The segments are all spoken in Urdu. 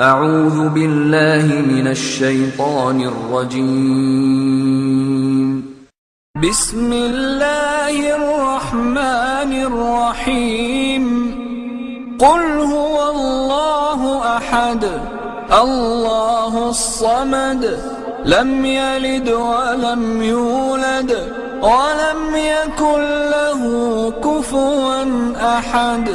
اعوذ باللہ من الشیطان الرجیم بسم اللہ الرحمن الرحیم قل هو اللہ احد اللہ الصمد لم یلد ولم یولد ولم یکن له کفوا احد.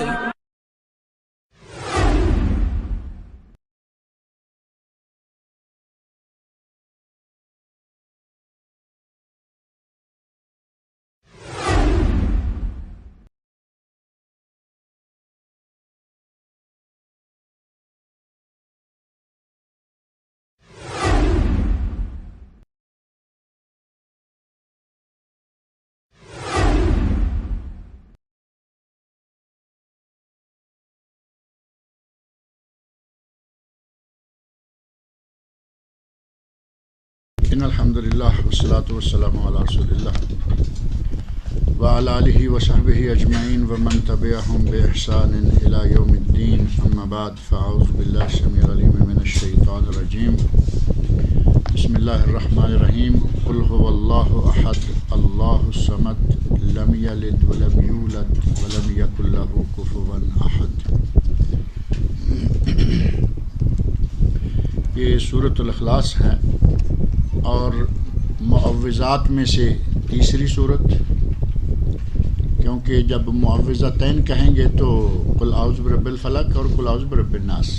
ان الحمد للہ والصلاة والسلام علی رسول اللہ وعلی آلہ وصحبہ اجمعین ومن تبعہم بإحسان الی یوم الدین. اما بعد فاعوذ باللہ السمیع العلیم من الشیطان الرجیم. بسم اللہ الرحمن الرحیم. قل هو اللہ احد اللہ الصمد لم یلد ولم یولد ولم یکن له کفوا احد. یہ سورۃ الاخلاص ہے اور معوذات میں سے تیسری صورت، کیونکہ جب معوذتین کہیں گے تو قل اعوذ برب الفلق اور قل اعوذ برب الناس،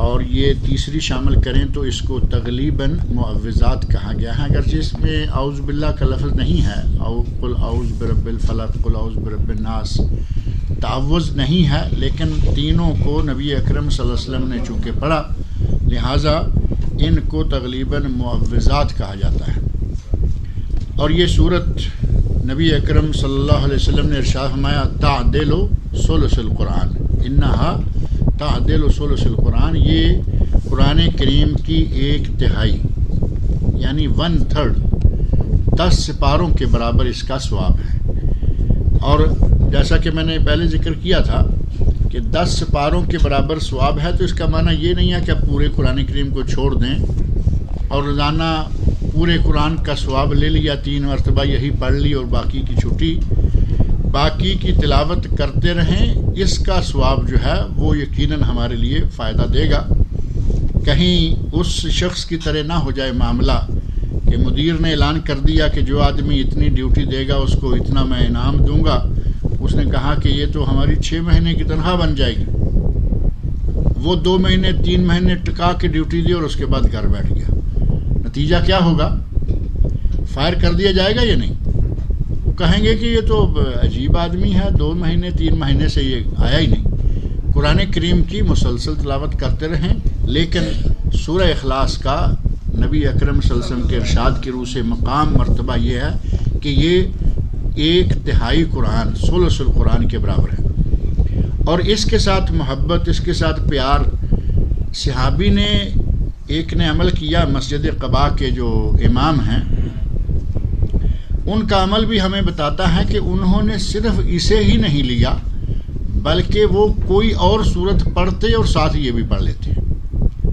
اور یہ تیسری شامل کریں تو اس کو تغلیباً معوذات کہا گیا ہے، اگرچہ اس میں اعوذ باللہ کا لفظ نہیں ہے، قل اعوذ برب الفلق قل اعوذ برب الناس تعوذ نہیں ہے، لیکن تینوں کو نبی اکرم صلی اللہ علیہ وسلم نے چونکہ پڑھا لہٰذا ان کو تغلیباً معوذات کہا جاتا ہے. اور یہ صورت نبی اکرم صلی اللہ علیہ وسلم نے ارشاد فرمایا تعدل ثلث القرآن، انہا تعدل ثلث القرآن، یہ قرآن کریم کی 1/3 یعنی 1/3 10 سپاروں کے برابر اس کا ثواب ہے. اور جیسا کہ میں نے پہلے ذکر کیا تھا کہ 10 سپاروں کے برابر ثواب ہے، تو اس کا معنی یہ نہیں ہے کہ آپ پورے قرآن کریم کو چھوڑ دیں اور روزانہ پورے قرآن کا ثواب لے لیا، 3 مرتبہ یہی پڑھ لی اور باقی کی چھٹی. باقی کی تلاوت کرتے رہیں، اس کا ثواب جو ہے وہ یقیناً ہمارے لیے فائدہ دے گا. کہیں اس شخص کی طرح نہ ہو جائے معاملہ کہ مدیر نے اعلان کر دیا کہ جو آدمی اتنی ڈیوٹی دے گا اس کو اتنا میں انعام دوں گا. اس نے کہا کہ یہ تو ہماری 6 مہینے کی تنخواہ بن جائے گی. وہ 2 مہینے 3 مہینے ٹکا کے ڈیوٹی دی اور اس کے بعد گھر بیٹھ گیا. نتیجہ کیا ہوگا؟ فائر کر دیا جائے گا یا نہیں؟ وہ کہیں گے کہ یہ تو عجیب آدمی ہے، 2 مہینے 3 مہینے سے یہ آیا ہی نہیں. قرآن کریم کی مسلسل تلاوت کرتے رہیں، لیکن سورہ اخلاص کا نبی اکرم صلی اللہ علیہ وسلم کے ارشاد کی روح سے مقام مرتبہ یہ ہے کہ یہ 1/3 قرآن ثلث القرآن کے برابر ہے. اور اس کے ساتھ محبت، اس کے ساتھ پیار، صحابی نے ایک نے عمل کیا، مسجد قباء کے جو امام ہیں ان کا عمل بھی ہمیں بتاتا ہے کہ انہوں نے صرف اسے ہی نہیں لیا بلکہ وہ کوئی اور سورت پڑھتے اور ساتھ یہ بھی پڑھ لیتے،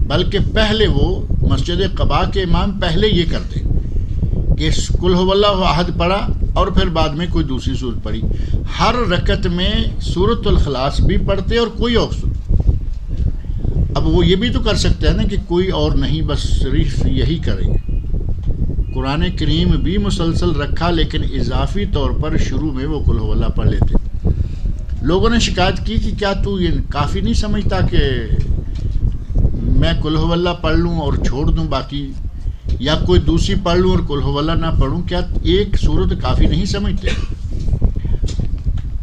بلکہ پہلے وہ مسجد قباء کے امام پہلے یہ کرتے کہ قل هو اللہ احد پڑھا اور پھر بعد میں کوئی دوسری صورت پڑھی. ہر رکعت میں سورۃ الاخلاص بھی پڑھتے اور کوئی اور صورت. اب وہ یہ بھی تو کر سکتے ہیں نا کہ کوئی اور نہیں، بس صرف یہی کریں گے. قرآن کریم بھی مسلسل رکھا، لیکن اضافی طور پر شروع میں وہ قل هو اللہ پڑھ لیتے. لوگوں نے شکایت کی کہ کیا تو یہ کافی نہیں سمجھتا کہ میں قل هو اللہ پڑھ لوں اور چھوڑ دوں باقی، یا کوئی دوسری پڑھ لوں اور قل هو اللہ نہ پڑھوں، کیا ایک صورت کافی نہیں سمجھتے؟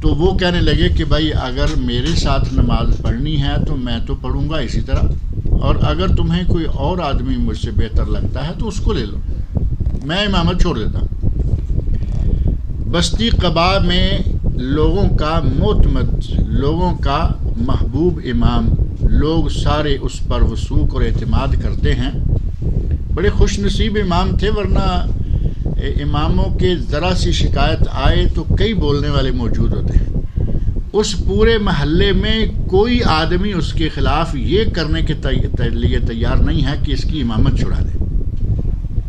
تو وہ کہنے لگے کہ بھائی اگر میرے ساتھ نماز پڑھنی ہے تو میں تو پڑھوں گا اسی طرح، اور اگر تمہیں کوئی اور آدمی مجھ سے بہتر لگتا ہے تو اس کو لے لو، میں امامت چھوڑ دیتا ہوں. بستی قباء میں لوگوں کا معتمد، لوگوں کا محبوب امام، لوگ سارے اس پر وثوق اور اعتماد کرتے ہیں. بڑے خوش نصیب امام تھے، ورنہ اماموں کے ذرا سی شکایت آئے تو کئی بولنے والے موجود ہوتے ہیں. اس پورے محلے میں کوئی آدمی اس کے خلاف یہ کرنے کے لیے تیار نہیں ہے کہ اس کی امامت چھڑا دے.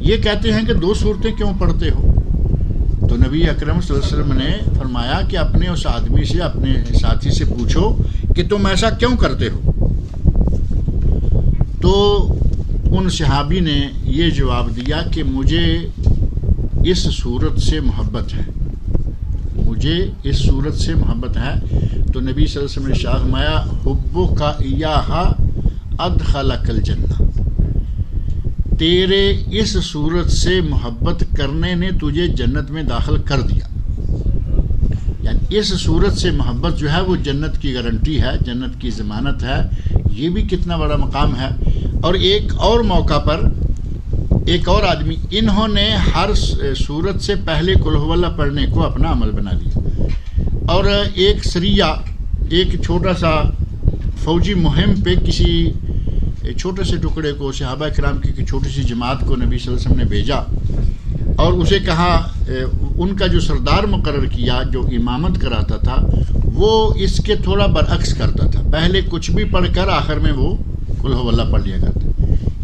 یہ کہتے ہیں کہ 2 صورتیں کیوں پڑھتے ہو؟ تو نبی اکرم صلی اللہ علیہ وسلم نے فرمایا کہ اپنے اس آدمی سے، اپنے ساتھی سے پوچھو کہ تم ایسا کیوں کرتے ہو. تو ان صحابی نے یہ جواب دیا کہ مجھے اس صورت سے محبت ہے، مجھے اس صورت سے محبت ہے. تو نبی صلی اللہ علیہ وسلم نے ارشاد فرمایا حبک ایہا ادخلک الجنہ، تیرے اس صورت سے محبت کرنے نے تجھے جنت میں داخل کر دیا. یعنی اس صورت سے محبت جو ہے وہ جنت کی گارنٹی ہے، جنت کی ضمانت ہے. یہ بھی کتنا بڑا مقام ہے. اور ایک اور موقع پر ایک اور آدمی، انہوں نے ہر صورت سے پہلے قل ھو اللہ پڑھنے کو اپنا عمل بنا لیا، اور ایک سریہ، ایک چھوٹا سا فوجی مہم پہ کسی چھوٹے سے ٹکڑے کو، صحابہ کرام کی چھوٹی سی جماعت کو نبی صلی اللہ علیہ وسلم نے بھیجا اور اسے کہا، ان کا جو سردار مقرر کیا جو امامت کراتا تھا وہ اس کے تھوڑا برعکس کرتا تھا. پہلے کچھ بھی پڑھ کر آخر میں وہ قل ھو اللہ پڑھ لیا کرتے.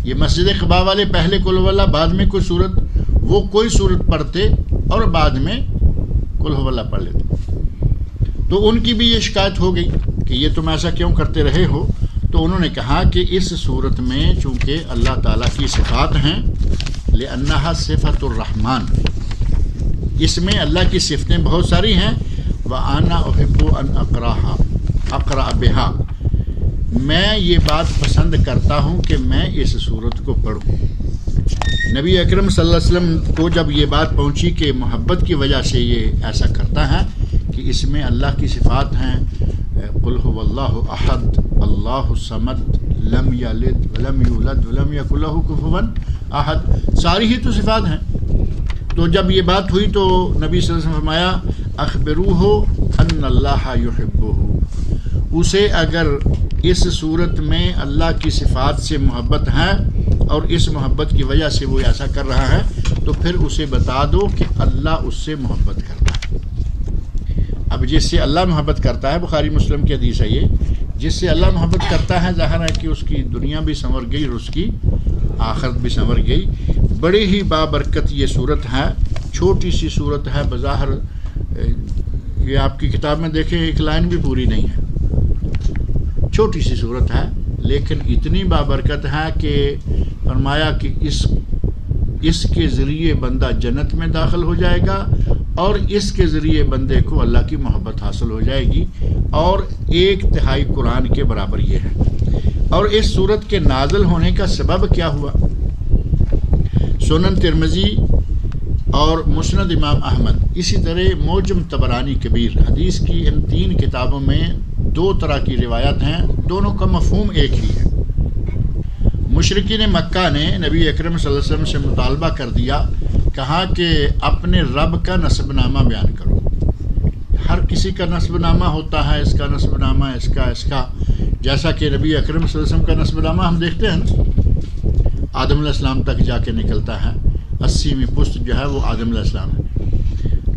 یہ مسجد قباء والے پہلے قل ھو اللہ، بعد میں کوئی صورت، وہ کوئی صورت پڑھتے اور بعد میں قل ھو اللہ پڑھ لیتے. تو ان کی بھی یہ شکایت ہو گئی کہ یہ تم ایسا کیوں کرتے رہے ہو. تو انہوں نے کہا کہ اس صورت میں چونکہ اللہ تعالیٰ کی صفات ہیں، لأنہا صفت الرحمن، اس میں اللہ کی صفتیں بہت ساری ہیں. وَأَنَا أُحِبُّ أَنْ أَقْرَأَ بِهَا، میں یہ بات پسند کرتا ہوں کہ میں اس صورت کو پڑھوں. نبی اکرم صلی اللہ علیہ وسلم کو جب یہ بات پہنچی کہ محبت کی وجہ سے یہ ایسا کرتا ہے کہ اس میں اللہ کی صفات ہیں، قل هو اللہ احد اللہ الصمد لم یلد ولم یولد ولم یکن لہ کفوا احد، ساری ہی تو صفات ہیں. تو جب یہ بات ہوئی تو نبی صلی اللہ علیہ وسلم فرمایا اخبروہ ان اللہ یحبہ، اسے اگر اس صورت میں اللہ کی صفات سے محبت ہے اور اس محبت کی وجہ سے وہ ایسا کر رہا ہے تو پھر اسے بتا دو کہ اللہ اس سے محبت کرتا ہے. اب جس سے اللہ محبت کرتا ہے، بخاری مسلم کی حدیث ہے یہ، جس سے اللہ محبت کرتا ہے ظاہر ہے کہ اس کی دنیا بھی سنور گئی اور اس کی آخرت بھی سنور گئی. بڑی ہی بابرکت یہ صورت ہے، چھوٹی سی صورت ہے بظاہر. یہ آپ کی کتاب میں دیکھیں ایک لائن بھی پوری نہیں ہے، چھوٹی سی صورت ہے لیکن اتنی بابرکت ہے کہ فرمایا کہ اس کے ذریعے بندہ جنت میں داخل ہو جائے گا اور اس کے ذریعے بندے کو اللہ کی محبت حاصل ہو جائے گی، اور 1/3 قرآن کے برابر یہ ہے. اور اس صورت کے نازل ہونے کا سبب کیا ہوا؟ سنن ترمذی اور مسند امام احمد، اسی طرح معجم طبرانی کبیر، حدیث کی ان 3 کتابوں میں 2 طرح کی روایت ہیں، دونوں کا مفہوم ایک ہی ہے. مشرکین مکہ نے نبی اکرم صلی اللہ علیہ وسلم سے مطالبہ کر دیا، کہا کہ اپنے رب کا نسب نامہ بیان کرو. ہر کسی کا نسب نامہ ہوتا ہے، اس کا نسب نامہ، اس کا جیسا کہ نبی اکرم صلی اللہ علیہ وسلم کا نسب نامہ ہم دیکھتے ہیں نا، آدم علیہ السلام تک جا کے نکلتا ہے، 80ویں پشت جو ہے وہ آدم علیہ السلام ہے.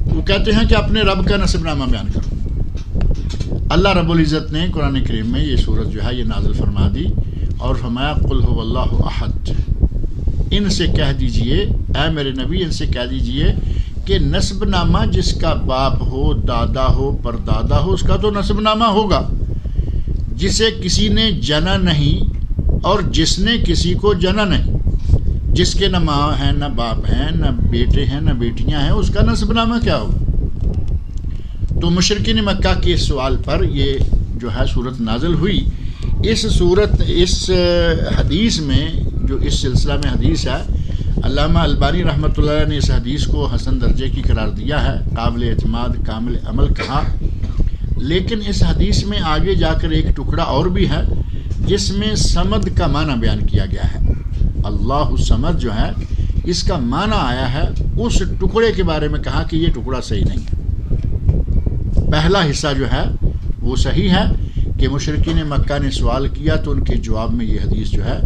وہ کہتے ہیں کہ اپنے رب کا نسب نامہ بیان کرو. اللہ رب العزت نے قرآن کریم میں یہ صورت جو ہے یہ نازل فرما دی اور فرمایا قل ھو اللہ احد، ان سے کہہ دیجئے، اے میرے نبی ان سے کہہ دیجئے کہ نسب نامہ جس کا باپ ہو، دادا ہو، پردادا ہو، اس کا تو نسب نامہ ہوگا. جسے کسی نے جنا نہیں اور جس نے کسی کو جنا نہیں، جس کے نہ ماں ہیں نہ باپ ہیں نہ بیٹے ہیں نہ بیٹیاں ہیں، اس کا نسب نامہ کیا ہوگا؟ تو مشرکین مکہ کے اس سوال پر یہ جو ہے صورت نازل ہوئی. اس حدیث میں جو اس سلسلہ میں حدیث ہے، علامہ البانی رحمۃ اللہ علیہ نے اس حدیث کو حسن درجے کی قرار دیا ہے، قابل اعتماد کامل عمل کہا. لیکن اس حدیث میں آگے جا کر ایک ٹکڑا اور بھی ہے جس میں صمد کا معنی بیان کیا گیا ہے. اللہ صمد جو ہے اس کا معنی آیا ہے، اس ٹکڑے کے بارے میں کہا کہ یہ ٹکڑا صحیح نہیں ہے. پہلا حصہ جو ہے وہ صحیح ہے کہ مشرکین مکہ نے سوال کیا تو ان کے جواب میں یہ حدیث جو ہے،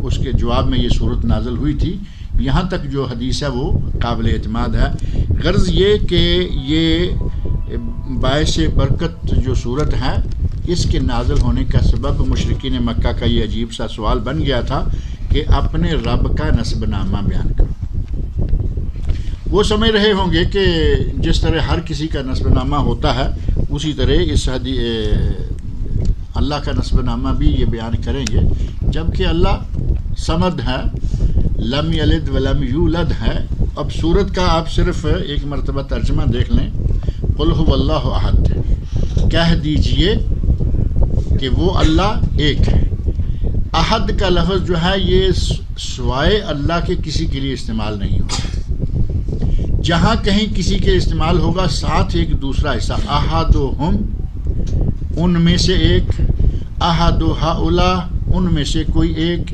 اس کے جواب میں یہ صورت نازل ہوئی تھی. یہاں تک جو حدیث ہے وہ قابل اعتماد ہے. غرض یہ کہ یہ باعث برکت جو صورت ہے، اس کے نازل ہونے کا سبب مشرکین مکہ کا یہ عجیب سا سوال بن گیا تھا کہ اپنے رب کا نسب نامہ بیان کرو۔ وہ سمجھ رہے ہوں گے کہ جس طرح ہر کسی کا نسب نامہ ہوتا ہے اسی طرح اس اللہ کا نسب نامہ بھی یہ بیان کریں گے، جبکہ اللہ صمد ہے، لم یلد ولم یولد ہے۔ اب سورت کا آپ صرف ایک مرتبہ ترجمہ دیکھ لیں، قل هو اللہ احد، کہہ دیجئے کہ وہ اللہ ایک ہے۔ احد کا لفظ جو ہے یہ سوائے اللہ کے کسی کے لیے استعمال نہیں ہوگا، جہاں کہیں کسی کے استعمال ہوگا ساتھ ایک دوسرا حصہ، احدہم ان میں سے ایک، احد ہؤلاء ان میں سے کوئی ایک۔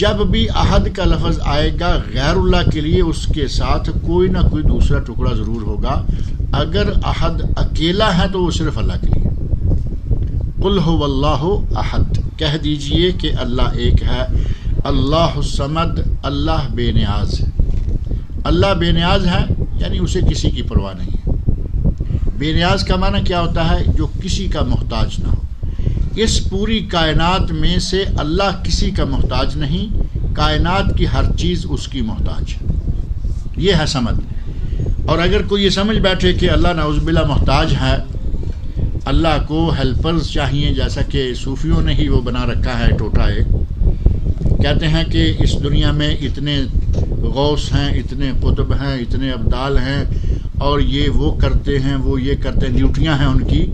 جب بھی احد کا لفظ آئے گا غیر اللہ کے لیے اس کے ساتھ کوئی نہ کوئی دوسرا ٹکڑا ضرور ہوگا۔ اگر احد اکیلا ہے تو وہ صرف اللہ کے لیے۔ قل هو اللہ احد، کہہ دیجئے کہ اللہ ایک ہے، اللہ الصمد، اللہ بے نیاز ہے۔ اللہ بے نیاز ہے یعنی اسے کسی کی پرواہ نہیں ہے۔ بے نیاز کا معنی کیا ہوتا ہے؟ جو کسی کا محتاج نہ ہو۔ اس پوری کائنات میں سے اللہ کسی کا محتاج نہیں، کائنات کی ہر چیز اس کی محتاج ہے، یہ ہے سمد۔ اور اگر کوئی یہ سمجھ بیٹھے کہ اللہ نعوذ باللہ محتاج ہے، اللہ کو ہیلپرز چاہیے، جیسا کہ صوفیوں نے ہی وہ بنا رکھا ہے ٹوٹا ایک، کہتے ہیں کہ اس دنیا میں اتنے غوث ہیں، اتنے قطب ہیں، اتنے ابدال ہیں، اور یہ وہ کرتے ہیں، وہ یہ کرتے ہیں، ڈیوٹیاں ہیں ان کی،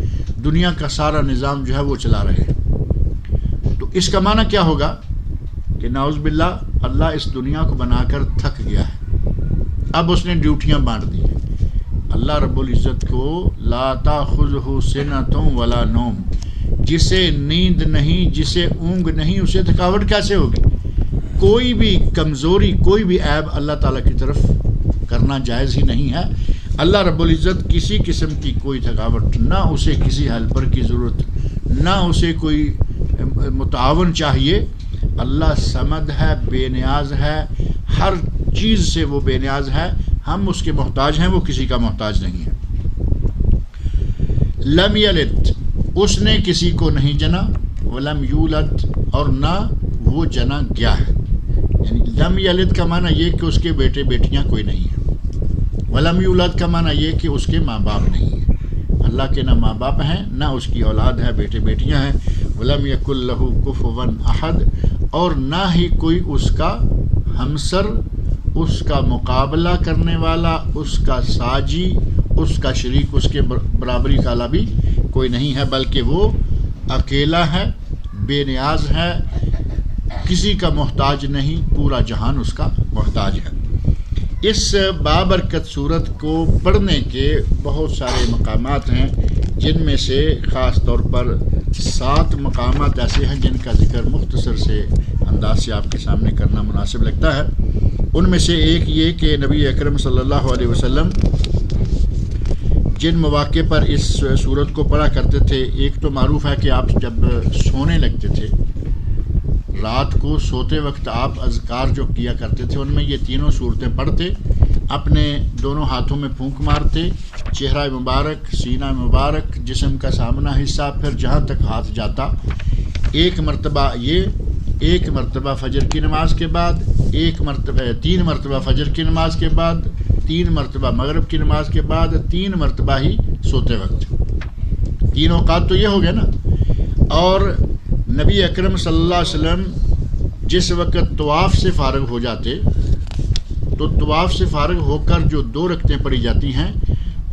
دنیا کا سارا نظام جو ہے وہ چلا رہے ہیں۔ تو اس کا معنی کیا ہوگا کہ نعوذ باللہ اللہ اس دنیا کو بنا کر تھک گیا ہے، اب اس نے ڈیوٹیاں بانٹ دی ہیں۔ اللہ رب العزت کو لا تاخذہ سنۃ ولا نوم، جسے نیند نہیں، جسے اونگ نہیں، اسے تھکاوٹ کیسے ہوگی؟ کوئی بھی کمزوری، کوئی بھی عیب اللہ تعالیٰ کی طرف کرنا جائز ہی نہیں ہے۔ اللہ رب العزت کسی قسم کی کوئی تھکاوٹ، نہ اسے کسی ہیلپر کی ضرورت، نہ اسے کوئی متعاون چاہیے۔ اللہ صمد ہے، بے نیاز ہے، ہر چیز سے وہ بے نیاز ہے، ہم اس کے محتاج ہیں، وہ کسی کا محتاج نہیں ہے۔ لم یلد، اس نے کسی کو نہیں جنا، ولم یولد، اور نہ وہ جنا گیا ہے۔ یعنی لم یلد کا معنی یہ کہ اس کے بیٹے بیٹیاں کوئی نہیں ہیں، ولم یولد کا معنی یہ کہ اس کے ماں باپ نہیں ہیں۔ اللہ کے نہ ماں باپ ہیں، نہ اس کی اولاد ہے، بیٹے بیٹیاں ہیں۔ ولم یکن لہ کفوا احد، اور نہ ہی کوئی اس کا ہمسر، اس کا مقابلہ کرنے والا، اس کا ساجی، اس کا شریک، اس کے برابری کا بھی کوئی نہیں ہے، بلکہ وہ اکیلا ہے، بے نیاز ہے، کسی کا محتاج نہیں، پورا جہان اس کا محتاج ہے۔ اس بابرکت صورت کو پڑھنے کے بہت سارے مقامات ہیں، جن میں سے خاص طور پر 7 مقامات ایسے ہیں جن کا ذکر مختصر سے انداز سے آپ کے سامنے کرنا مناسب لگتا ہے۔ ان میں سے ایک یہ کہ نبی اکرم صلی اللہ علیہ وسلم جن مواقع پر اس صورت کو پڑھا کرتے تھے، ایک تو معروف ہے کہ آپ جب سونے لگتے تھے، رات کو سوتے وقت آپ اذکار جو کیا کرتے تھے، ان میں یہ تینوں صورتیں پڑھتے، اپنے دونوں ہاتھوں میں پھونک مارتے، چہرہ مبارک، سینہ مبارک، جسم کا سامنا حصہ، پھر جہاں تک ہاتھ جاتا، ایک مرتبہ یہ، ایک مرتبہ فجر کی نماز کے بعد، 3 مرتبہ فجر کی نماز کے بعد، 3 مرتبہ مغرب کی نماز کے بعد، 3 مرتبہ ہی سوتے وقت۔ 3 اوقات تو یہ ہو گیا نا۔ اور نبی اکرم صلی اللہ علیہ وسلم جس وقت طواف سے فارغ ہو جاتے تو طواف سے فارغ ہو کر جو 2 رکعتیں پڑھی جاتی ہیں،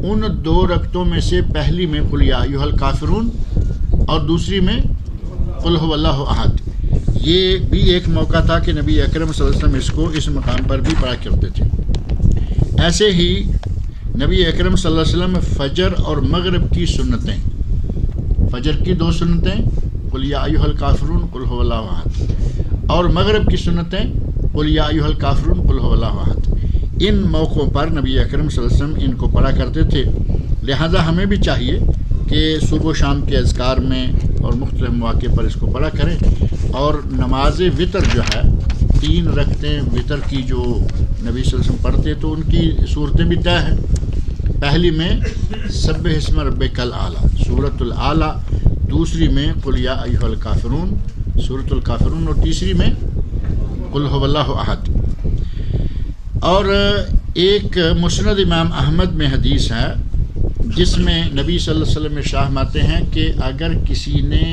ان 2 رکعتوں میں سے پہلی میں قل یا ایھا الکافرون اور دوسری میں قل ھو اللہ احد۔ یہ بھی ایک موقع تھا کہ نبی اکرم صلی اللہ علیہ وسلم اس مقام پر بھی پڑھا کرتے تھے۔ ایسے ہی نبی اکرم صلی اللہ علیہ وسلم فجر اور مغرب کی سنتیں، فجر کی 2 سنتیں قل یا ایھا الکافرون قل ھو اللہ احد، اور مغرب کی سنتیں قل یا ایھا الکافرون قل ھو اللہ احد، ان موقعوں پر نبی اکرم صلی اللہ علیہ وسلم ان کو پڑھا کرتے تھے۔ لہذا ہمیں بھی چاہیے کہ صبح و شام کے اذکار میں اور مختلف مواقع پر اس کو پڑھا کریں۔ اور نماز وطر جو ہے، 3 رکعتیں وطر کی جو نبی صلی اللہ علیہ وسلم پڑھتے تو ان کی صورتیں بھی طے ہیں۔ پہلی میں سبح اسم ربک الاعلیٰ سورۃ الاعلیٰ، دوسری میں قل یا ایھا الکافرون سورۃ الکافرون، اور تیسری میں قل ھو اللہ احد۔ اور ایک مسند امام احمد میں حدیث ہے جس میں نبی صلی اللہ علیہ وسلم ارشاد فرماتے ہیں کہ اگر کسی نے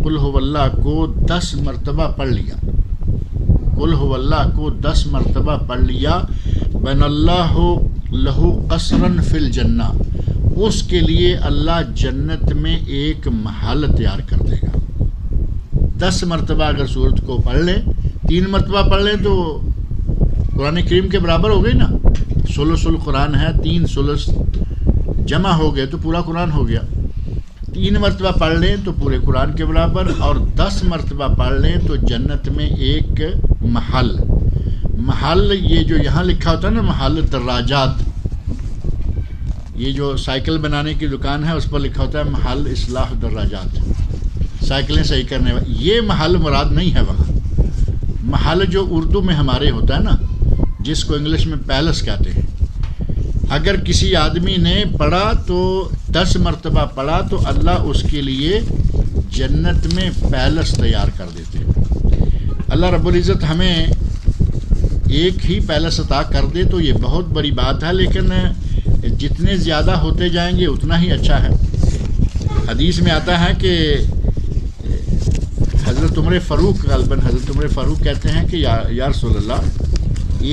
قل ھو اللہ کو 10 مرتبہ پڑھ لیا، قل ھو اللہ کو 10 مرتبہ پڑھ لیا، بن اللہ لہو قصرا فی الجنہ، اس کے لیے اللہ جنت میں ایک محل تیار کر دے گا۔ 10 مرتبہ اگر سورت کو پڑھ لیں، 3 مرتبہ پڑھ لیں تو قرآن کریم کے برابر ہو گئی نا، ثلث القرآن ہے، 3 ثلث جمع ہو گئے تو پورا قرآن ہو گیا۔ 3 مرتبہ پڑھ لیں تو پورے قرآن کے برابر، اور 10 مرتبہ پڑھ لیں تو جنت میں ایک محل یہ جو یہاں لکھا ہوتا ہے نا محل دراجات، یہ جو سائیکل بنانے کی دکان ہے اس پر لکھا ہوتا ہے محل اصلاح دراجات، سائیکلیں صحیح کرنے والا، یہ محل مراد نہیں ہے وہاں۔ محل جو اردو میں ہمارے ہوتا ہے نا، جس کو انگلش میں پیلس کہتے ہیں، اگر کسی آدمی نے پڑھا تو 10 مرتبہ پڑھا تو اللہ اس کے لیے جنت میں پیلس تیار کر دیتے ہیں۔ اللہ رب العزت ہمیں ایک ہی پیلس عطا کر دے تو یہ بہت بڑی بات ہے، لیکن جتنے زیادہ ہوتے جائیں گے اتنا ہی اچھا ہے۔ حدیث میں آتا ہے کہ حضرت عمر فاروق غالباً حضرت عمر فاروق کہتے ہیں کہ یا رسول اللہ،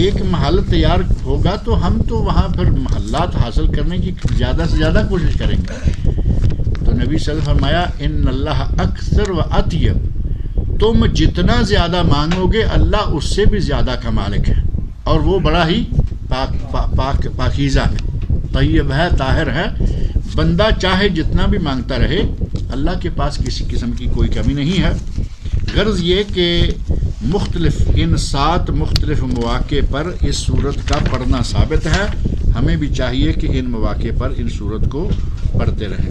ایک محل تیار ہوگا تو ہم تو وہاں پھر محلات حاصل کرنے کی زیادہ سے زیادہ کوشش کریں گے۔ تو نبی صلی اللہ علیہ وسلم فرمایا ان اللہ اکثر و اطیب، تم جتنا زیادہ مانگو گے اللہ اس سے بھی زیادہ کا مالک ہے، اور وہ بڑا ہی پاکیزہ ہے، طیب ہے، طاہر ہے۔ بندہ چاہے جتنا بھی مانگتا رہے، اللہ کے پاس کسی قسم کی کوئی کمی نہیں ہے۔ غرض یہ کہ ان 7 مختلف مواقع پر اس سورت کا پڑھنا ثابت ہے، ہمیں بھی چاہیے کہ ان مواقع پر ان سورت کو پڑھتے رہیں۔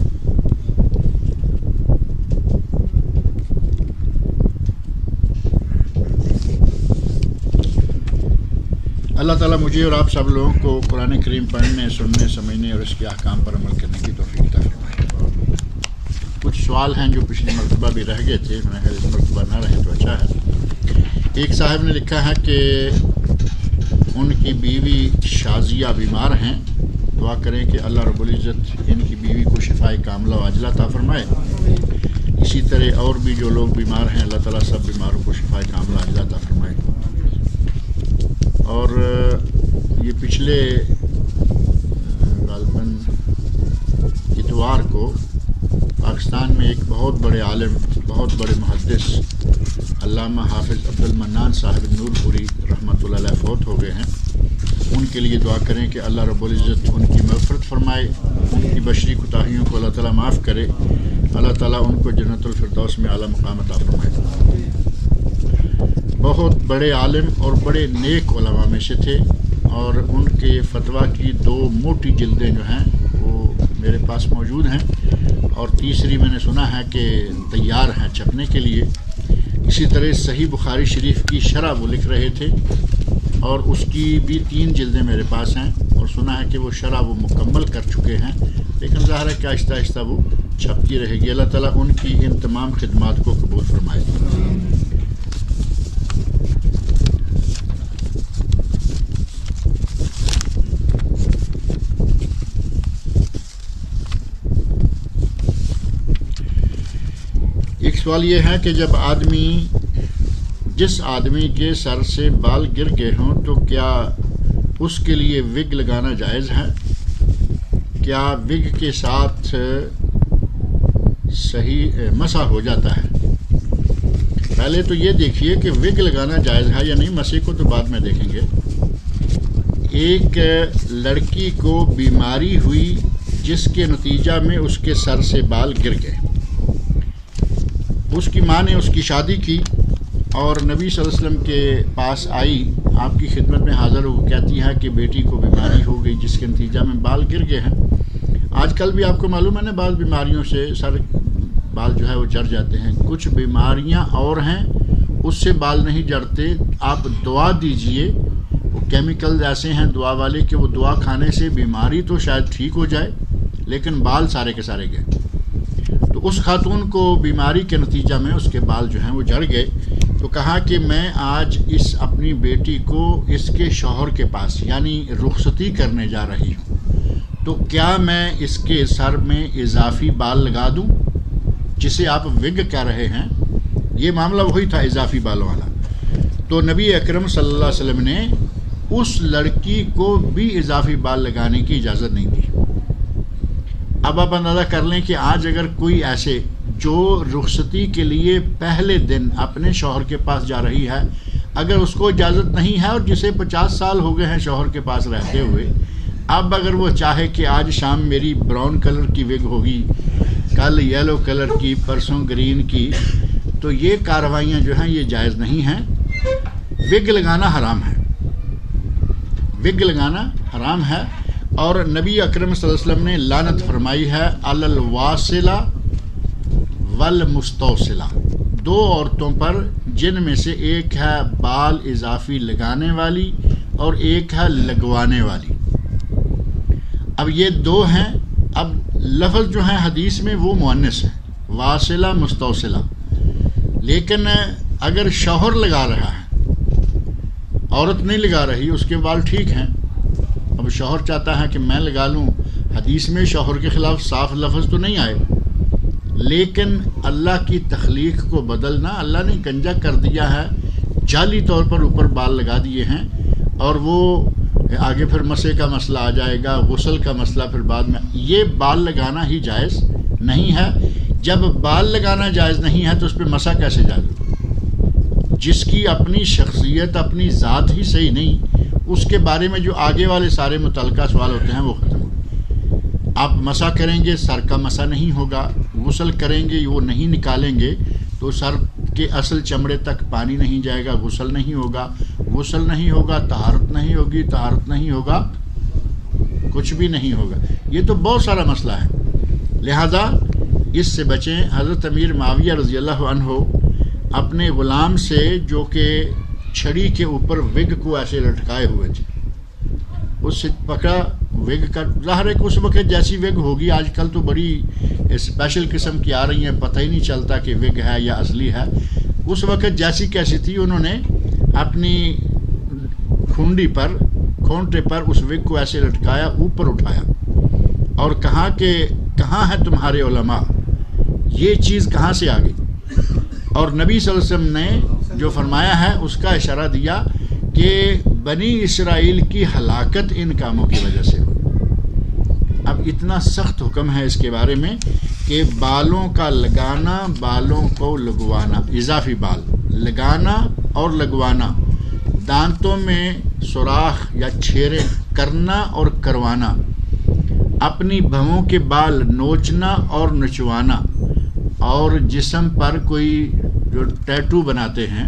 اللہ تعالیٰ مجھے اور آپ سب لوگوں کو قرآن کریم پڑھنے، سننے، سمجھنے اور اس کے احکام پر عمل کرنے کی توفیق عطا فرمائے۔ کچھ سوال ہیں جو پچھلی مرتبہ بھی رہ گئے تھے، میں نے اس مرتبہ نہ رہے تو اچھا ہے۔ ایک صاحب نے لکھا ہے کہ ان کی بیوی شازیہ بیمار ہیں، دعا کریں کہ اللہ رب العزت ان کی بیوی کو شفائے کاملہ و عاجلہ عطا فرمائے۔ اسی طرح اور بھی جو لوگ بیمار ہیں، اللہ تعالیٰ سب بیماروں کو شفائے کاملہ عاجلہ عطا فرمائے۔ اور یہ پچھلے غالباً اتوار کو پاکستان میں ایک بہت بڑے عالم، بہت بڑے محدث علامہ حافظ عبد المنان صاحب نور پوری رحمۃ اللہ علیہ فوت ہو گئے ہیں۔ ان کے لیے دعا کریں کہ اللہ رب العزت ان کی مغفرت فرمائے، ان کی بشری کوتاہیوں کو اللہ تعالیٰ معاف کرے، اللہ تعالیٰ ان کو جنت الفردوس میں اعلیٰ مقام عطا فرمائے۔ بہت بڑے عالم اور بڑے نیک علماء میں سے تھے، اور ان کے فتویٰ کی 2 موٹی جلدیں جو ہیں وہ میرے پاس موجود ہیں، اور تیسری میں نے سنا ہے کہ تیار ہیں چھپنے کے لیے۔ اسی طرح صحیح بخاری شریف کی شرح وہ لکھ رہے تھے، اور اس کی بھی 3 جلدیں میرے پاس ہیں، اور سنا ہے کہ وہ شرح وہ مکمل کر چکے ہیں، لیکن ظاہر ہے کہ آہستہ آہستہ وہ چھپتی رہے گی۔ اللہ تعالیٰ ان کی ان تمام خدمات کو قبول فرمائے۔ ایک سوال یہ ہے کہ جس آدمی کے سر سے بال گر گئے ہوں تو کیا اس کے لیے وگ لگانا جائز ہے؟ کیا وگ کے ساتھ صحیح مسح ہو جاتا ہے؟ پہلے تو یہ دیکھیے کہ وگ لگانا جائز ہے یا نہیں، مسح کو تو بعد میں دیکھیں گے۔ ایک لڑکی کو بیماری ہوئی جس کے نتیجہ میں اس کے سر سے بال گر گئے، اس کی ماں نے اس کی شادی کی اور نبی صلی اللہ علیہ وسلم کے پاس آئی، آپ کی خدمت میں حاضر ہو، کہتی ہے کہ بیٹی کو بیماری ہو گئی جس کے نتیجہ میں بال گر گئے ہیں۔ آج کل بھی آپ کو معلوم ہے نا، بعض بیماریوں سے بال جو ہے وہ جڑ جاتے ہیں، کچھ بیماریاں اور ہیں اس سے بال نہیں جڑتے۔ آپ دعا دیجئے وہ کیمیکلز ایسے ہیں دعا والے کہ وہ دعا کھانے سے بیماری تو شاید ٹھیک ہو جائے لیکن بال سارے کے سارے گئے. تو اس خاتون کو بیماری کے نتیجہ میں اس کے بال جو ہیں وہ جھڑ گئے. تو کہا کہ میں آج اس اپنی بیٹی کو اس کے شوہر کے پاس یعنی رخصتی کرنے جا رہی ہوں, تو کیا میں اس کے سر میں اضافی بال لگا دوں, جسے آپ وگ کہہ رہے ہیں. یہ معاملہ وہی تھا اضافی بالوں والا. تو نبی اکرم صلی اللہ علیہ وسلم نے اس لڑکی کو بھی اضافی بال لگانے کی اجازت نہیں دی. اب آپ اندازہ کر لیں کہ آج اگر کوئی ایسے جو رخصتی کے لیے پہلے دن اپنے شوہر کے پاس جا رہی ہے, اگر اس کو اجازت نہیں ہے اور جسے 50 سال ہو گئے ہیں شوہر کے پاس رہتے ہوئے, اب اگر وہ چاہے کہ آج شام میری براؤن کلر کی وگ ہوگی, کل یلو کلر کی, پرسوں گرین کی, تو یہ کارروائیاں جو ہیں یہ جائز نہیں ہیں. وگ لگانا حرام ہے, وگ لگانا حرام ہے. اور نبی اکرم صلی اللہ علیہ وسلم نے لعنت فرمائی ہے علی الواصلہ والمستوصلہ, دو عورتوں پر جن میں سے ایک ہے بال اضافی لگانے والی اور ایک ہے لگوانے والی. اب یہ دو ہیں. اب لفظ جو ہیں حدیث میں وہ مؤنث ہے, واصلہ مستوصلہ, لیکن اگر شوہر لگا رہا ہے, عورت نہیں لگا رہی, اس کے بال ٹھیک ہیں. اب شوہر چاہتا ہے کہ میں لگا لوں, حدیث میں شوہر کے خلاف صاف لفظ تو نہیں آئے, لیکن اللہ کی تخلیق کو بدلنا, اللہ نے گنجا کر دیا ہے, جعلی طور پر اوپر بال لگا دیے ہیں, اور وہ آگے پھر مسے کا مسئلہ آ جائے گا, غسل کا مسئلہ پھر بعد میں. یہ بال لگانا ہی جائز نہیں ہے. جب بال لگانا جائز نہیں ہے تو اس پہ مسا کیسے جائے؟ جس کی اپنی شخصیت اپنی ذات ہی صحیح نہیں, اس کے بارے میں جو آگے والے سارے متعلقہ سوال ہوتے ہیں وہ ختم ہو. آپ مسا کریں گے, سر کا مسا نہیں ہوگا. غسل کریں گے, وہ نہیں نکالیں گے تو سر کے اصل چمڑے تک پانی نہیں جائے گا, غسل نہیں ہوگا. غسل نہیں ہوگا, طہارت نہیں ہوگی, طہارت نہیں ہوگا, کچھ بھی نہیں ہوگا. یہ تو بہت سارا مسئلہ ہے. لہذا اس سے بچیں. حضرت امیر معاویہ رضی اللہ عنہ اپنے غلام سے, جو کہ چھڑی کے اوپر وگ کو ایسے لٹکائے ہوئے تھے, اس سے پکڑا وگ کا. ظاہر ہے کہ اس وقت جیسی وگ ہوگی, آج کل تو بڑی اسپیشل قسم کی آ رہی ہیں, پتہ ہی نہیں چلتا کہ وگ ہے یا اصلی ہے. اس وقت جیسی کیسی تھی, انہوں نے اپنی کھونڈی پر, کھونٹے پر اس وگ کو ایسے لٹکایا, اوپر اٹھایا اور کہا کہ کہاں ہے تمہارے علماء, یہ چیز کہاں سے آ گئی. اور نبی صلی اللہ علیہ وسلم نے جو فرمایا ہے اس کا اشارہ دیا کہ بنی اسرائیل کی ہلاکت ان کاموں کی وجہ سے ہوئی. اب اتنا سخت حکم ہے اس کے بارے میں کہ بالوں کا لگانا, بالوں کو لگوانا, اضافی بال لگانا اور لگوانا, دانتوں میں سوراخ یا چھیرے کرنا اور کروانا, اپنی بھووں کے بال نوچنا اور نچوانا, اور جسم پر کوئی جو ٹیٹو بناتے ہیں,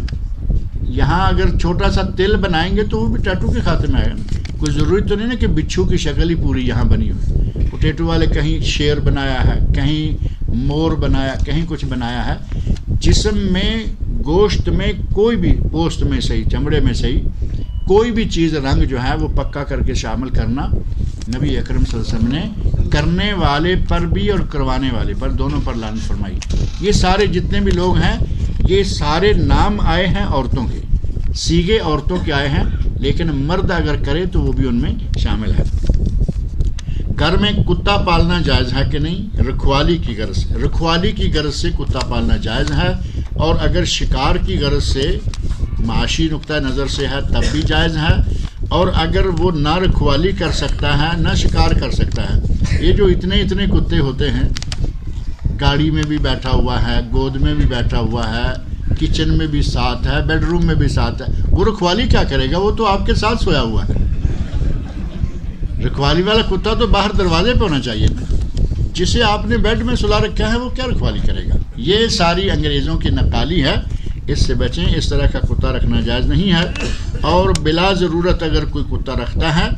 یہاں اگر چھوٹا سا تل بنائیں گے تو وہ بھی ٹیٹو کے خاتے میں آئے گا. کوئی ضروری تو نہیں نا کہ بچھو کی شکل ہی پوری یہاں بنی ہوئی. وہ ٹیٹو والے کہیں شیر بنایا ہے, کہیں مور بنایا, کہیں کچھ بنایا ہے. جسم میں, گوشت میں, کوئی بھی پوست میں صحیح, چمڑے میں صحیح, کوئی بھی چیز رنگ جو ہے وہ پکا کر کے شامل کرنا نبی اکرم صلی اللہ علیہ وسلم نے کرنے والے پر بھی اور کروانے والے پر دونوں پر لعنت فرمائی. یہ سارے جتنے بھی لوگ ہیں یہ سارے نام آئے ہیں عورتوں کے, سیگے عورتوں کے آئے ہیں, لیکن مرد اگر کرے تو وہ بھی ان میں شامل ہے. گھر میں کتا پالنا جائز ہے کہ نہیں؟ رکھوالی کی غرض سے, رکھوالی کی غرض سے کتا پالنا جائز ہے, اور اگر شکار کی غرض سے, معاشی نقطہ نظر سے ہے تب بھی جائز ہے. اور اگر وہ نہ رکھوالی کر سکتا ہے نہ شکار کر سکتا ہے, یہ جو اتنے کتے ہوتے ہیں, گاڑی میں بھی بیٹھا ہوا ہے, گود میں بھی بیٹھا ہوا ہے, کچن میں بھی ساتھ ہے, بیڈ روم میں بھی ساتھ ہے, وہ رکھوالی کیا کرے گا؟ وہ تو آپ کے ساتھ سویا ہوا ہے. رکھوالی والا کتا تو باہر دروازے پہ ہونا چاہیے نا. جسے آپ نے بیڈ میں سلا رکھا ہے وہ کیا رکھوالی کرے گا؟ یہ ساری انگریزوں کی نقالی ہے, اس سے بچیں. اس طرح کا کتا رکھنا جائز نہیں ہے. اور بلا ضرورت اگر کوئی کتا رکھتا ہے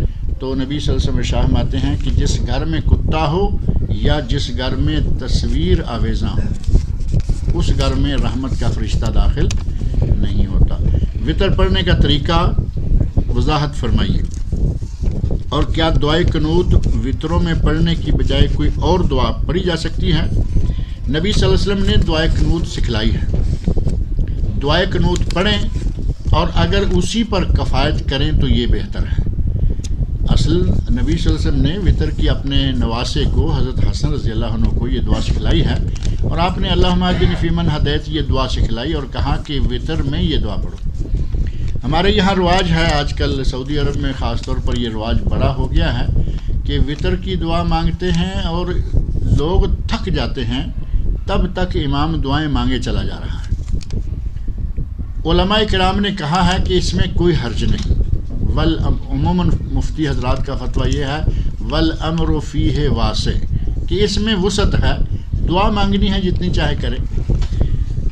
تو نبی صلی اللہ علیہ وسلم ارشاد فرماتے ہیں کہ جس گھر میں کتا ہو یا جس گھر میں تصویر آویزاں ہو, اس گھر میں رحمت کا فرشتہ داخل نہیں ہوتا. وطر پڑھنے کا طریقہ وضاحت فرمائیے۔ اور کیا دعائے قنوت وطروں میں پڑھنے کی بجائے کوئی اور دعا پڑھی جا سکتی ہے؟ نبی صلی اللہ علیہ وسلم نے دعائے قنوت سکھلائی ہے، دعائے قنوت پڑھیں اور اگر اسی پر کفایت کریں تو یہ بہتر ہے۔ اصل نبی صلی اللہ علیہ وسلم نے وطر کی اپنے نواسے کو حضرت حسن رضی اللہ عنہ کو یہ دعا سکھلائی ہے، اور آپ نے اللہم اہدنی فیمن ہدیت یہ دعا سکھلائی اور کہا کہ وطر میں یہ دعا پڑھو۔ ہمارے یہاں رواج ہے، آج کل سعودی عرب میں خاص طور پر یہ رواج بڑا ہو گیا ہے کہ وطر کی دعا مانگتے ہیں اور لوگ تھک جاتے ہیں، تب تک امام دعائیں مانگے چلا جا رہا ہے۔ علماء کرام نے کہا ہے کہ اس میں کوئی حرج نہیں، عموماً مفتی حضرات کا فتویٰ یہ ہے والامر فیہ واسع، کہ اس میں وسعت ہے، دعا مانگنی ہے جتنی چاہے کریں۔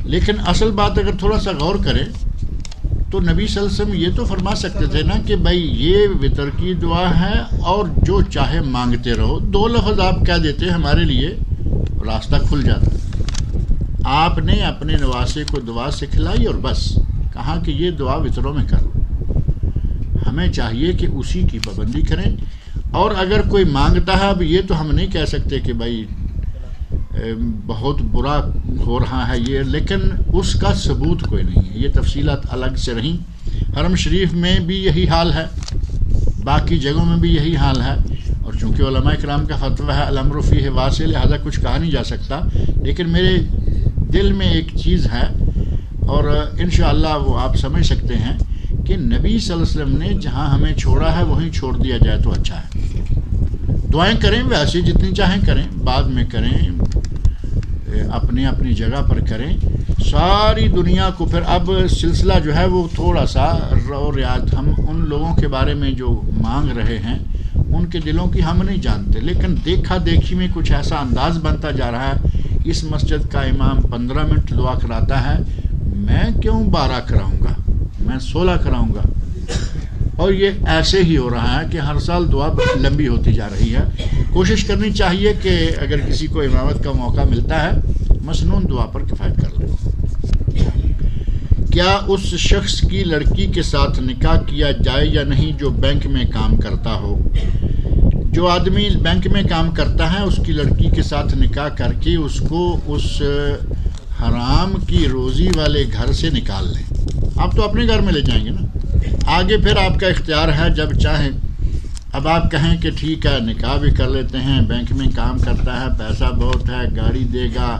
لیکن اصل بات اگر تھوڑا سا غور کریں تو نبی صلی اللہ علیہ وسلم یہ تو فرما سکتے تھے نا کہ بھائی یہ وطر کی دعا ہے اور جو چاہے مانگتے رہو، 2 لفظ آپ کہہ دیتے ہمارے لیے راستہ کھل جاتا۔ آپ نے اپنے نواسے کو دعا سکھلائی اور بس کہا کہ یہ دعا وطروں میں کرو۔ ہمیں چاہیے کہ اسی کی پابندی کریں، اور اگر کوئی مانگتا ہے، اب یہ تو ہم نہیں کہہ سکتے کہ بھائی بہت برا ہو رہا ہے یہ، لیکن اس کا ثبوت کوئی نہیں ہے، یہ تفصیلات الگ سے رہیں۔ حرم شریف میں بھی یہی حال ہے، باقی جگہوں میں بھی یہی حال ہے، اور چونکہ علماء کرام کا فتویٰ ہے الامر فیہ واسع، لہذا کچھ کہا نہیں جا سکتا۔ لیکن میرے دل میں ایک چیز ہے، اور انشاءاللہ وہ آپ سمجھ سکتے ہیں کہ نبی صلی اللہ علیہ وسلم نے جہاں ہمیں چھوڑا ہے وہیں چھوڑ دیا جائے تو اچھا ہے۔ دعائیں کریں ویسے جتنی چاہیں کریں، بعد میں کریں، اپنی اپنی جگہ پر کریں، ساری دنیا کو پھر اب سلسلہ جو ہے وہ تھوڑا سا رعایت، ہم ان لوگوں کے بارے میں جو مانگ رہے ہیں ان کے دلوں کی ہم نہیں جانتے، لیکن دیکھا دیکھی میں کچھ ایسا انداز بنتا جا رہا ہے، اس مسجد کا امام 15 منٹ دعا کراتا ہے، میں کیوں 12 کراؤں گا، میں 16 کراؤں گا، اور یہ ایسے ہی ہو رہا ہے کہ ہر سال دعا لمبی ہوتی جا رہی ہے۔ کوشش کرنی چاہیے کہ اگر کسی کو امامت کا موقع ملتا ہے مسنون دعا پر کفایت کر لے۔ کیا اس شخص کی لڑکی کے ساتھ نکاح کیا جائے یا نہیں جو بینک میں کام کرتا ہو؟ جو آدمی بینک میں کام کرتا ہے اس کی لڑکی کے ساتھ نکاح کر کے اس کو اس حرام کی روزی والے گھر سے نکال لیں۔ آپ تو اپنے گھر میں لے جائیں گے نا، آگے پھر آپ کا اختیار ہے جب چاہیں۔ اب آپ کہیں کہ ٹھیک ہے نکاح بھی کر لیتے ہیں، بینک میں کام کرتا ہے، پیسہ بہت ہے، گاڑی دے گا،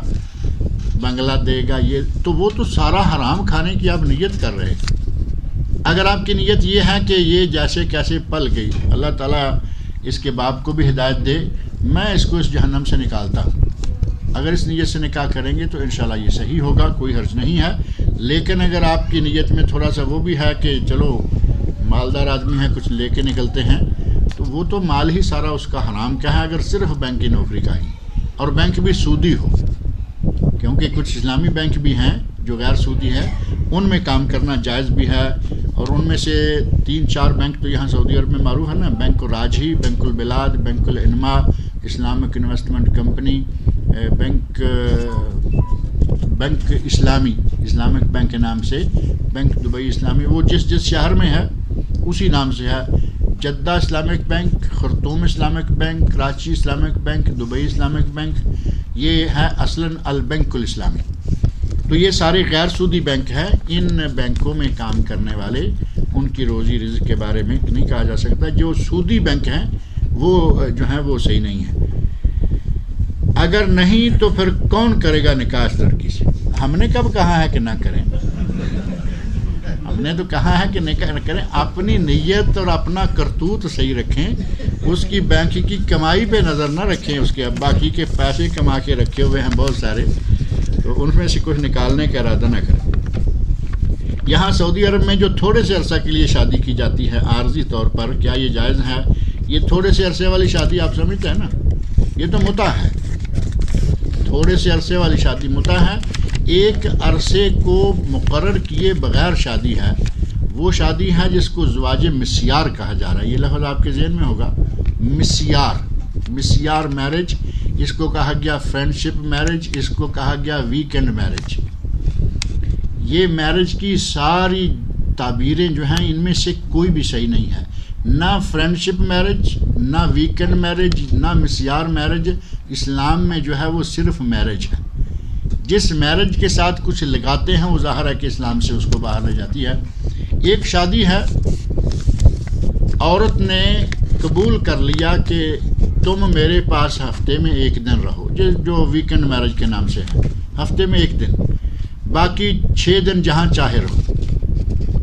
بنگلہ دے گا، یہ تو وہ تو سارا حرام کھانے کی آپ نیت کر رہے ہیں۔ اگر آپ کی نیت یہ ہے کہ یہ جیسے کیسے پل گئی، اللہ تعالیٰ اس کے باپ کو بھی ہدایت دے، میں اس کو اس جہنم سے نکالتا ہوں، اگر اس نیت سے نکاح کریں گے تو انشاءاللہ یہ صحیح ہوگا، کوئی حرج نہیں ہے۔ لیکن اگر آپ کی نیت میں تھوڑا سا وہ بھی ہے کہ چلو مالدار آدمی ہے کچھ لے کے نکلتے ہیں، تو وہ تو مال ہی سارا اس کا حرام کا ہے، اگر صرف بینک کی نوکری کا ہی، اور بینک بھی سودی ہو، کیونکہ کچھ اسلامی بینک بھی ہیں جو غیر سودی ہیں، ان میں کام کرنا جائز بھی ہے، اور ان میں سے 3-4 بینک تو یہاں سعودی عرب میں معروف ہے نا، bank Rajhi, bank Albilad, bank Alinma, Islamic investment company, bank Islami, Islamic bank کے نام سے بینک دبئی اسلامی، وہ جس شہر میں ہے اسی نام سے ہے، Jeddah Islamic bank, Khartoum Islamic bank, Karachi Islamic bank, Dubai Islamic bank, یہ ہے اصلاً البینک الاسلامی۔ تو یہ سارے غیر سودی بینک ہیں، ان بینکوں میں کام کرنے والے ان کی روزی رزق کے بارے میں نہیں کہا جا سکتا، جو سودی بینک ہیں وہ جو ہیں وہ صحیح نہیں ہیں۔ اگر نہیں تو پھر کون کرے گا نکاح اس لڑکی سے؟ ہم نے کب کہا ہے کہ نہ کریں؟ ہم نے تو کہا ہے کہ نکاح نہ کریں، اپنی نیت اور اپنا کرتوت صحیح رکھیں، اس کی بینک کی کمائی پہ نظر نہ رکھیں، اس کے باقی کے پیسے کما کے رکھے ہوئے ہیں بہت سارے، تو ان میں سے کچھ نکالنے کا ارادہ نہ کریں۔ یہاں سعودی عرب میں جو تھوڑے سے عرصہ کے لیے شادی کی جاتی ہے عارضی طور پر، کیا یہ جائز ہے؟ یہ تھوڑے سے عرصے والی شادی آپ سمجھتے ہیں نا، یہ تو متع ہے، تھوڑے سے عرصے والی شادی متع ہے، ایک عرصے کو مقرر کیے بغیر شادی ہے، وہ شادی ہے جس کو زواج مسیار کہا جا رہا ہے۔ یہ لفظ آپ کے ذہن میں ہوگا، مسیار میرج، اس کو کہا گیا فرینڈ شپ میرج، اس کو کہا گیا ویکینڈ میرج۔ یہ میرج کی ساری تعبیریں جو ہیں ان میں سے کوئی بھی صحیح نہیں ہے، نہ فرینڈشپ میرج، نہ ویکنڈ میرج، نہ مسیار میرج۔ اسلام میں جو ہے وہ صرف میرج ہے۔ جس میرج کے ساتھ کچھ لگاتے ہیں وہ ظاہر ہے کہ اسلام سے اس کو باہر لے جاتی ہے۔ ایک شادی ہے، عورت نے قبول کر لیا کہ تم میرے پاس ہفتے میں ایک دن رہو، جو ویکنڈ میرج کے نام سے ہے، ہفتے میں ایک دن، باقی 6 دن جہاں چاہے رہو۔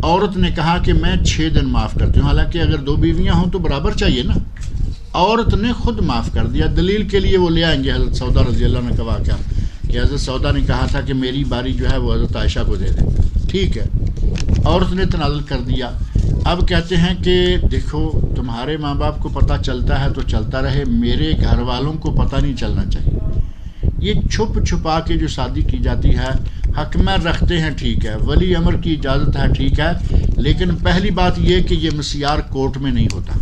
عورت نے کہا کہ میں 6 دن معاف کرتی ہوں، حالانکہ اگر 2 بیویاں ہوں تو برابر چاہیے نا۔ عورت نے خود معاف کر دیا۔ دلیل کے لیے وہ لے آئیں گے حضرت سودا رضی اللہ عنہ کا واقعہ کہ حضرت سودا نے کہا تھا کہ میری باری جو ہے وہ حضرت عائشہ کو دے دیں، ٹھیک ہے، عورت نے تنازل کر دیا۔ اب کہتے ہیں کہ دیکھو تمہارے ماں باپ کو پتہ چلتا ہے تو چلتا رہے، میرے گھر والوں کو پتہ نہیں چلنا چاہیے۔ یہ چھپ چھپا کے جو شادی کی جاتی ہے، حکمر رکھتے ہیں ٹھیک ہے، ولی امر کی اجازت ہے ٹھیک ہے، لیکن پہلی بات یہ کہ یہ مسیار کورٹ میں نہیں ہوتا۔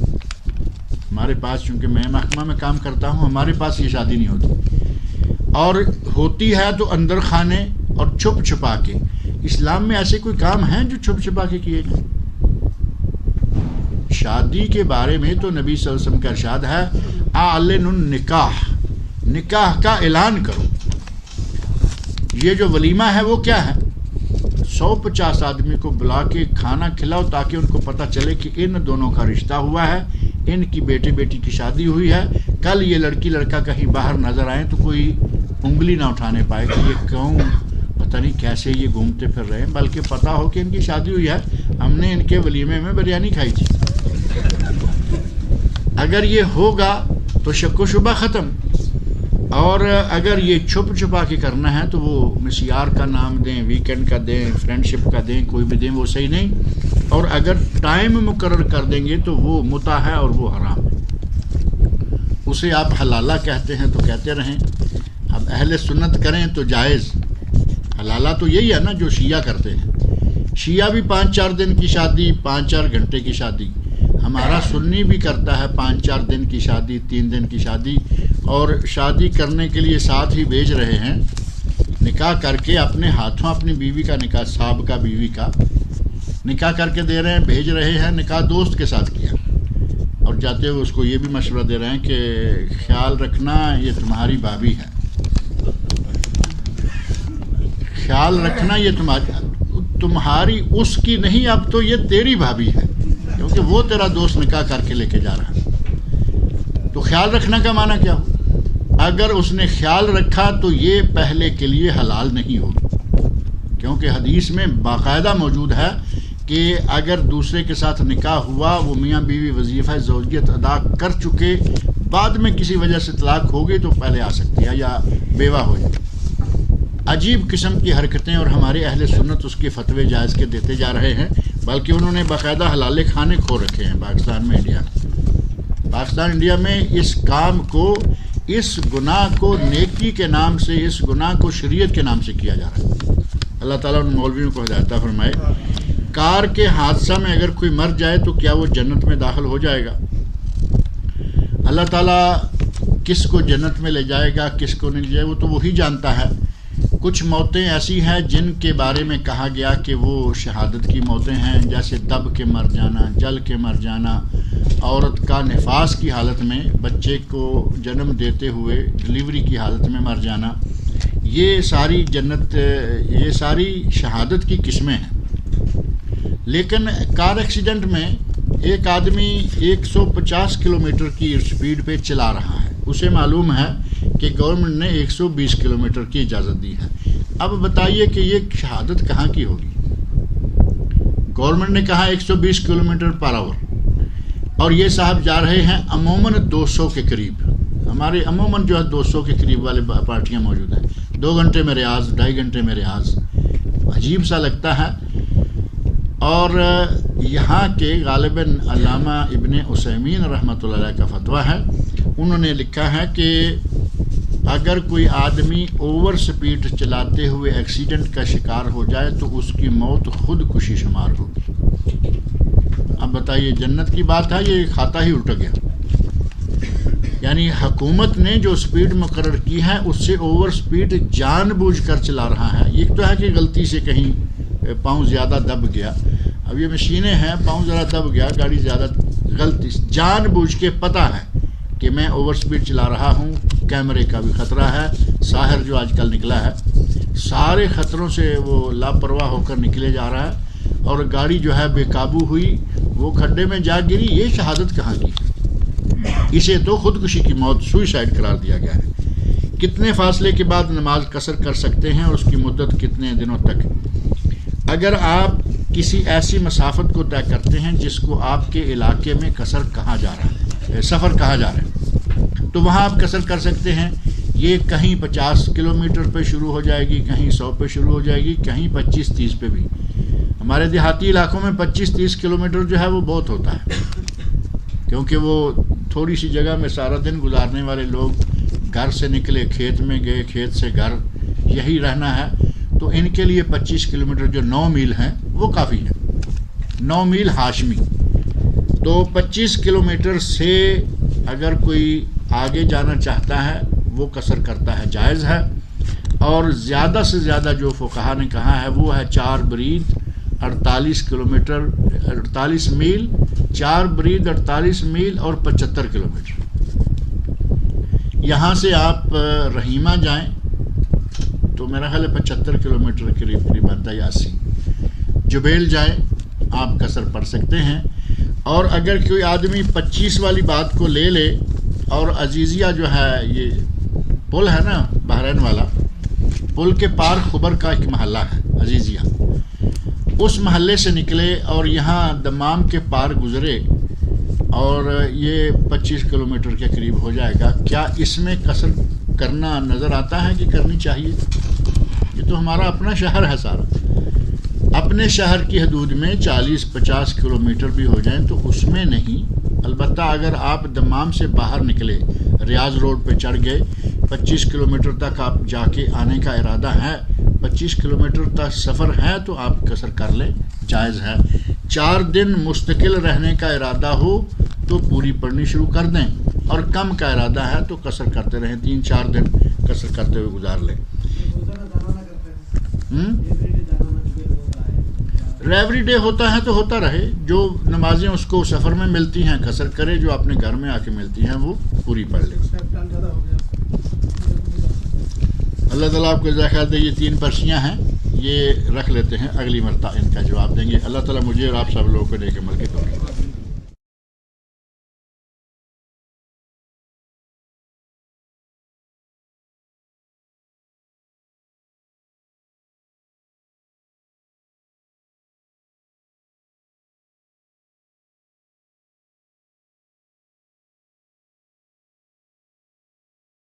ہمارے پاس، چونکہ میں محکمہ میں کام کرتا ہوں، ہمارے پاس یہ شادی نہیں ہوتی، اور ہوتی ہے تو اندر خانے اور چھپ چھپا کے۔ اسلام میں ایسے کوئی کام ہیں جو چھپ چھپا کے کیے جائیں؟ شادی کے بارے میں تو نبی صلی اللہ علیہ وسلم کا ارشاد ہے، اعلن النکاح، نکاح کا اعلان کرو۔ یہ جو ولیمہ ہے وہ کیا ہے؟ 150 آدمی کو بلا کے کھانا کھلاؤ تاکہ ان کو پتہ چلے کہ ان دونوں کا رشتہ ہوا ہے، ان کی بیٹی کی شادی ہوئی ہے۔ کل یہ لڑکی لڑکا کہیں باہر نظر آئیں تو کوئی انگلی نہ اٹھانے پائے کہ یہ کیوں، پتہ نہیں کیسے یہ گھومتے پھر رہے ہیں، بلکہ پتہ ہو کہ ان کی شادی ہوئی ہے، ہم نے ان کے ولیمے میں بریانی کھائی تھی۔ اگر یہ ہوگا تو شک و شبہ ختم، اور اگر یہ چھپ چھپا کے کرنا ہے تو وہ مسیار کا نام دیں، ویکنڈ کا دیں، فرینڈشپ کا دیں، کوئی بھی دیں، وہ صحیح نہیں۔ اور اگر ٹائم مقرر کر دیں گے تو وہ متع ہے اور وہ حرام ہے۔ اسے آپ حلالہ کہتے ہیں تو کہتے رہیں، اب اہل سنت کریں تو جائز۔ حلالہ تو یہی ہے نا جو شیعہ کرتے ہیں، شیعہ بھی 5-4 دن کی شادی، 5-4 گھنٹے کی شادی۔ ہمارا سنی بھی کرتا ہے 5-4 دن کی شادی، 3 دن کی شادی، اور شادی کرنے کے لیے ساتھ ہی بھیج رہے ہیں، نکاح کر کے اپنے ہاتھوں اپنی بیوی کا نکاح، سابقہ بیوی کا نکاح کر کے دے رہے ہیں، بھیج رہے ہیں، نکاح دوست کے ساتھ کیا، اور جاتے ہوئے اس کو یہ بھی مشورہ دے رہے ہیں کہ خیال رکھنا یہ تمہاری بھابھی ہے، خیال رکھنا یہ تمہاری اس کی نہیں، اب تو یہ تیری بھابھی ہے، کیونکہ وہ تیرا دوست نکاح کر کے لے کے جا رہا ہے۔ تو خیال رکھنا کا معنی کیا ہو؟ اگر اس نے خیال رکھا تو یہ پہلے کے لیے حلال نہیں ہوگی، کیونکہ حدیث میں باقاعدہ موجود ہے کہ اگر دوسرے کے ساتھ نکاح ہوا، وہ میاں بیوی وظیفہ زوجیت ادا کر چکے، بعد میں کسی وجہ سے طلاق ہو گئی تو پہلے آ سکتی ہے یا بیوہ ہو جائے۔ عجیب قسم کی حرکتیں، اور ہمارے اہل سنت اس کے فتوے جائز کے دیتے جا رہے ہیں، بلکہ انہوں نے باقاعدہ حلال کھانے کھو رکھے ہیں پاکستان میں، انڈیا میں اس کام کو، اس گناہ کو نیکی کے نام سے، اس گناہ کو شریعت کے نام سے کیا جا رہا ہے۔ اللہ تعالیٰ ان مولویوں کو ہدایت فرمائے۔ کار کے حادثہ میں اگر کوئی مر جائے تو کیا وہ جنت میں داخل ہو جائے گا؟ اللہ تعالیٰ کس کو جنت میں لے جائے گا، کس کو نہیں لے جائے گا، وہ تو وہی جانتا ہے۔ کچھ موتیں ایسی ہیں جن کے بارے میں کہا گیا کہ وہ شہادت کی موتیں ہیں، جیسے دب کے مر جانا، جل کے مر جانا، عورت کا نفاس کی حالت میں، بچے کو جنم دیتے ہوئے ڈلیوری کی حالت میں مر جانا، یہ ساری شہادت کی قسمیں ہیں۔ لیکن کار ایکسیڈنٹ میں ایک آدمی 150 کلومیٹر کی سپیڈ پہ چلا رہا ہے، اسے معلوم ہے کہ گورنمنٹ نے 120 کلومیٹر کی اجازت دی ہے۔ اب بتائیے کہ یہ شہادت کہاں کی ہوگی؟ گورنمنٹ نے کہا 120 کلومیٹر پر آور، اور یہ صاحب جا رہے ہیں عموماً 200 کے قریب۔ ہمارے عموماً جو ہے 200 کے قریب والے پارٹیاں موجود ہیں، 2 گھنٹے میں ریاض، 2.5 گھنٹے میں ریاض، عجیب سا لگتا ہے۔ اور یہاں کے غالباً علامہ ابن عثیمین رحمۃ اللہ علیہ کا فتویٰ ہے، انہوں نے لکھا ہے کہ اگر کوئی آدمی اوور سپیڈ چلاتے ہوئے ایکسیڈنٹ کا شکار ہو جائے تو اس کی موت خودکشی شمار ہوگی۔ اب بتائیے جنت کی بات ہے، یہ کھاتا ہی الٹا گیا۔ یعنی حکومت نے جو سپیڈ مقرر کی ہے اس سے اوور سپیڈ جان بوجھ کر چلا رہا ہے۔ یہ تو ہے کہ غلطی سے کہیں پاؤں زیادہ دب گیا، اب یہ مشینیں ہیں، پاؤں ذرا دب گیا، گاڑی زیادہ غلطی جان بوجھ کے پتہ ہے کہ میں اوور سپیڈ چلا رہا ہوں، کیمرے کا بھی خطرہ ہے، ساحر جو آج کل نکلا ہے، سارے خطروں سے وہ لاپرواہ ہو کر نکلے جا رہا ہے، اور گاڑی جو ہے بے قابو ہوئی، وہ کھڈے میں جا گری. یہ شہادت کہاں کی؟ اسے تو خودکشی کی موت، سوئسائڈ قرار دیا گیا ہے. کتنے فاصلے کے بعد نماز قصر کر سکتے ہیں اور اس کی مدت کتنے دنوں تک؟ اگر آپ کسی ایسی مسافت کو طے کرتے ہیں جس کو آپ کے علاقے میں قصر کہا جا رہا ہے، سفر کہا جا رہا ہے، تو وہاں آپ قصر کر سکتے ہیں. یہ کہیں 50 کلومیٹر پہ شروع ہو جائے گی، کہیں 100 پہ شروع ہو جائے گی، کہیں 25-30 پہ بھی. ہمارے دیہاتی علاقوں میں 25-30 کلومیٹر جو ہے وہ بہت ہوتا ہے، کیونکہ وہ تھوڑی سی جگہ میں سارا دن گزارنے والے لوگ گھر سے نکلے، کھیت میں گئے، کھیت سے گھر، یہی رہنا ہے. تو ان کے لیے 25 کلومیٹر جو 9 میل ہیں وہ کافی ہے. 9 میل ہاشمی. تو 25 کلومیٹر سے اگر کوئی آگے جانا چاہتا ہے وہ قصر کرتا ہے، جائز ہے. اور زیادہ سے زیادہ جو فقہا نے کہا ہے وہ ہے 4 برید 48 کلومیٹر، 48 میل، 4 برید 48 میل اور 75 کلومیٹر. یہاں سے آپ رحیمہ جائیں تو میرا خیال ہے 75 کلومیٹر قریب بنتا ہے، یا 80. جبیل جائیں آپ قصر پڑھ سکتے ہیں. اور اگر کوئی آدمی 25 والی بات کو لے لے، اور عزیزیہ جو ہے، یہ پل ہے نا بحرین والا، پل کے پار خبر کا ایک محلہ ہے عزیزیہ، اس محلے سے نکلے اور یہاں دمام کے پار گزرے، اور یہ 25 کلومیٹر کے قریب ہو جائے گا. کیا اس میں قصر کرنا نظر آتا ہے کہ کرنی چاہیے؟ یہ تو ہمارا اپنا شہر ہے سارا. اپنے شہر کی حدود میں 40-50 کلومیٹر بھی ہو جائیں تو اس میں نہیں. البتہ اگر آپ دمام سے باہر نکلے، ریاض روڈ پہ چڑھ گئے، 25 کلومیٹر تک آپ جا کے آنے کا ارادہ ہے، 25 کلومیٹر تک سفر ہے تو آپ قصر کر لیں، جائز ہے. 4 دن مستقل رہنے کا ارادہ ہو تو پوری پڑھنی شروع کر دیں، اور کم کا ارادہ ہے تو قصر کرتے رہیں، 3-4 دن قصر کرتے ہوئے گزار لیں. ایوری ڈے ہوتا ہے تو ہوتا رہے. جو نمازیں اس کو سفر میں ملتی ہیں قصر کرے، جو اپنے گھر میں آ کے ملتی ہیں وہ پوری پڑھ لے. اللہ تعالیٰ آپ کو جزائے خیر دے. یہ 3 پرچیاں ہیں، یہ رکھ لیتے ہیں، اگلی مرتبہ ان کا جواب دیں گے. اللہ تعالیٰ مجھے اور آپ سب لوگوں کو نیک عمل کے توفیق